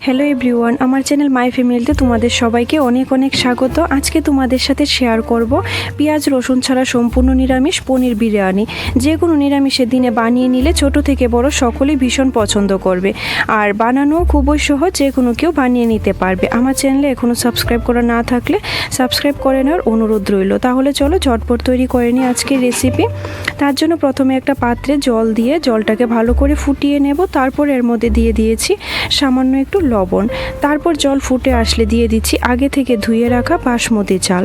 Hello everyone, আমার channel my ফ্যামিলিতে তোমাদের সবাইকে অনেক অনেক স্বাগত। আজকে তোমাদের সাথে শেয়ার করব পেঁয়াজ রসুন ছাড়া সম্পূর্ণ নিরামিষ পনির বিরিয়ানি। যে কোনো নিরামিষের দিনে বানিয়ে নিলে ছোট থেকে বড় সকলেই ভীষণ পছন্দ করবে, আর বানানো খুবই সহজ, যে কোনো কেউ বানিয়ে নিতে পারবে। আমার চ্যানেলে এখনও সাবস্ক্রাইব করা না থাকলে সাবস্ক্রাইব করে নেওয়ার অনুরোধ রইল। তাহলে চলো ঝটপট তৈরি করে নিই আজকের রেসিপি। তার জন্য প্রথমে একটা পাত্রে জল দিয়ে জলটাকে ভালো করে ফুটিয়ে নেব। তারপর এর মধ্যে দিয়ে দিয়েছি সামান্য একটু লবণ। তারপর জল ফুটে আসলে দিয়ে দিচ্ছি আগে থেকে ধুয়ে রাখা বাসমতি চাল।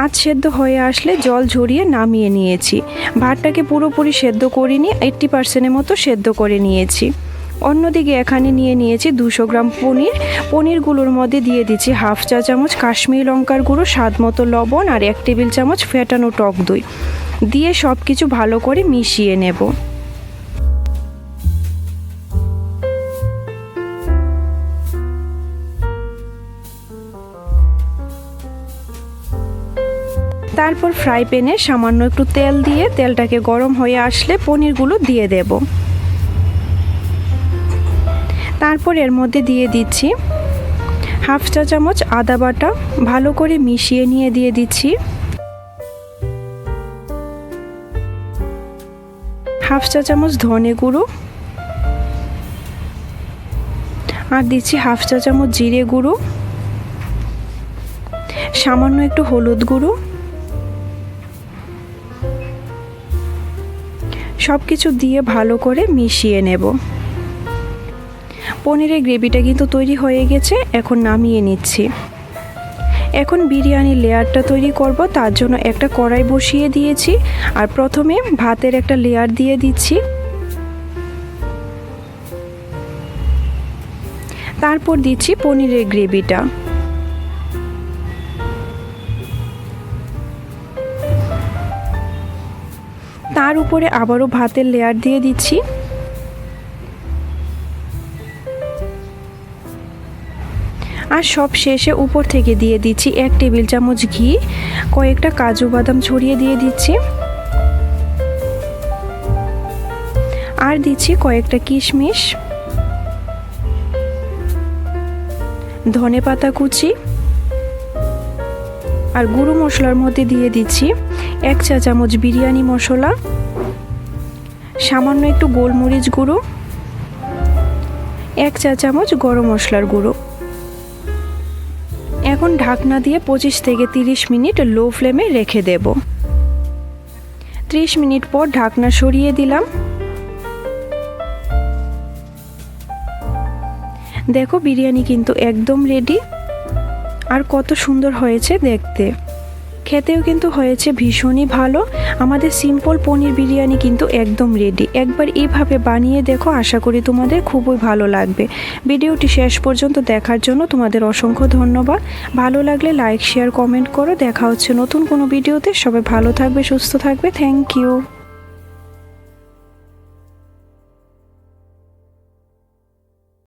আজ সেদ্ধ হয়ে আসলে জল ঝরিয়ে নামিয়ে নিয়েছি। ভাতটাকে পুরোপুরি সেদ্ধ করিনি, 80% মতো সেদ্ধ করে নিয়েছি। অন্যদিকে এখানে নিয়ে নিয়েছি 200 গ্রাম পনিরগুলোর মধ্যে দিয়ে দিচ্ছি হাফ চা চামচ কাশ্মীরি লঙ্কার গুঁড়ো, স্বাদ মতো লবণ আর 1 টেবিল চামচ ফেটানো টক দই দিয়ে সব কিছু ভালো করে মিশিয়ে নেব। তারপর ফ্রাই প্যানে সামান্য একটু তেল দিয়ে তেলটাকে গরম হয়ে আসলে পনিরগুলো দিয়ে দেব। তারপর এর মধ্যে দিয়ে দিচ্ছি হাফ চা চামচ আদা বাটা, ভালো করে মিশিয়ে নিয়ে দিয়ে দিচ্ছি হাফ চা চামচ ধনে গুঁড়ো, আর দিচ্ছি হাফ চা চামচ জিরে গুঁড়ো, সামান্য একটু হলুদ গুঁড়ো। সব কিছু দিয়ে ভালো করে মিশিয়ে নেব। পনিরের গ্রেভিটা কিন্তু তৈরি হয়ে গেছে, এখন নামিয়ে নিচ্ছি। এখন বিরিয়ানির লেয়ারটা তৈরি করব। তার জন্য একটা কড়াই বসিয়ে দিয়েছি, আর প্রথমে ভাতের একটা লেয়ার দিয়ে দিচ্ছি। তারপর দিচ্ছি পনিরের গ্রেভিটা। তার উপরে আবারও ভাতের লেয়ার দিয়ে দিচ্ছি। আর সব শেষে উপর থেকে দিয়ে দিচ্ছি 1 টেবিল চামচ ঘি, কয়েকটা কাজু বাদাম ছড়িয়ে দিয়ে দিচ্ছি, আর দিচ্ছি কয়েকটা কিশমিশ, ধনেপাতা কুচি, আর গুঁড়ো মশলার মধ্যে দিয়ে দিচ্ছি 1 চা চামচ বিরিয়ানি মশলা, সামান্য একটু গোলমরিচ গুঁড়ো, 1 চা চামচ গরম মশলার গুঁড়ো। এখন ঢাকনা দিয়ে 25 থেকে 30 মিনিট লো ফ্লেমে রেখে দেব। 30 মিনিট পর ঢাকনা সরিয়ে দিলাম। দেখো বিরিয়ানি কিন্তু একদম রেডি, আর কত সুন্দর হয়েছে দেখতে। খেতেও কিন্তু হয়েছে ভীষণই ভালো। আমাদের সিম্পল পনির বিরিয়ানি কিন্তু একদম রেডি। একবার এইভাবে বানিয়ে দেখো, আশা করি তোমাদের খুবই ভালো লাগবে। ভিডিওটি শেষ পর্যন্ত দেখার জন্য তোমাদের অসংখ্য ধন্যবাদ। ভালো লাগলে লাইক শেয়ার কমেন্ট করো। দেখা হচ্ছে নতুন কোনো ভিডিওতে। সবাই ভালো থাকবে, সুস্থ থাকবে। Thank you.